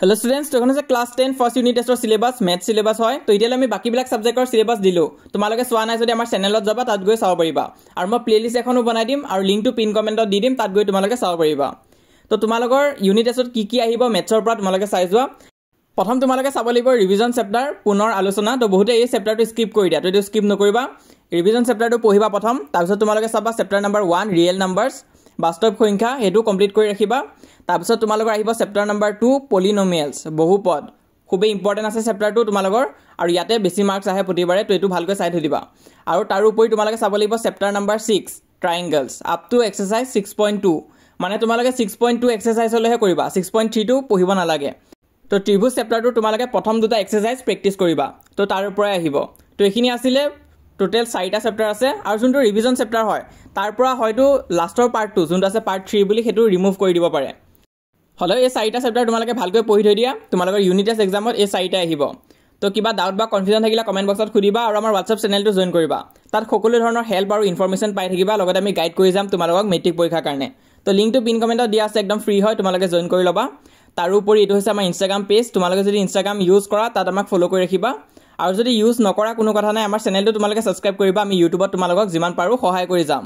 Hello students, to is class 10 first unit test syllabus math syllabus hoy to itela ami baki bilak subject or syllabus dilu tomaloke swa nai jodi amar channel ot jaba tat goi saw pariba aru ma playlist ekhono banai dim aru link to pin comment ot di dim tat goi tomaloke saw pariba to tomalogor unit test ot ki ahibo maths or pora tomaloke sai jwa prothom tomaloke sabolibo revision chapter punor alochona to bohude ei chapter to skip kori dia to skip nokoriba revision chapter to pohiba prothom tar tomaloke saba chapter number 1 real numbers বাস্তব সংখ্যা হেতু complete কৰি ৰাখিবা তাৰপিছত তোমালোকৰ আহিব chapter number 2 polynomials বহুপদ খুবেই important আছে চেপ্টাৰ 2 তোমালোকৰ আৰু ইয়াতে বেছি মাৰ্কস আহে প্ৰতিবাৰে তো এটো ভালকৈ চাই থৈ দিবা আৰু তাৰ উপৰি তোমালোকে চাব লাগিব chapter number 6 triangles up to exercise 6.2 মানে তোমালোকে 6.2 এক্সাৰসাইজ হলেহে কৰিবা 6.3 টো পঢ়িব নালাগে তো ত্ৰিভুজ চেপ্টাৰটো তোমালোকে প্ৰথম দুটা এক্সাৰসাইজ প্ৰেক্টিস কৰিবা তো তাৰ ওপৰই আহিব তো এখিনি আছিল টোটাল 4টা চেপ্টাৰ আছে আৰু যোনটো ৰিভিজন চেপ্টাৰ হয় তাৰ পৰা হয়তো লাষ্টৰ পাৰ্ট 2 যোনটো আছে পাৰ্ট 3 বুলি হেতু ৰিমুভ কৰি দিব পাৰে হলে এই 4টা চেপ্টাৰ তোমালোকে ভালকৈ পঢ়ি থৈ দিয়া তোমালোকৰ ইউনিট টেষ্ট এক্সামত এই 4টা আহিব তো কিবা ডাউট বা কনফিউজন থাকিলে কমেন্ট বক্সত খুদিবা আৰু আমাৰ WhatsApp চেনেলটো জয়েন কৰিবা তাত সকলো ধৰণৰ হেল্প আৰু ইনফৰমেশন পাই থাকিবা লগতে আমি গাইড কৰি যাম তোমালোকক মেট্ৰিক পৰীক্ষাৰ কাৰণে তো লিংকটো পিন কমেন্টত দিয়া আছে একদম ফ্ৰী হয় তোমালোকে জয়েন কৰি লবা তাৰ উপৰি এটো হৈছে আমাৰ ইনষ্টাগ্ৰাম পেজ তোমালোকে যদি ইনষ্টাগ্ৰাম ইউজ কৰা তাত আমাক ফলো কৰি ৰাখিবা আৰু যদি ইউজ নকৰা কোনো কথা নাই আমাৰ চেনেলটো তোমালোকে সাবস্ক্ৰাইব কৰিবা আমি ইউটিউবত তোমালোকক যিমান পাৰো সহায় কৰি যাম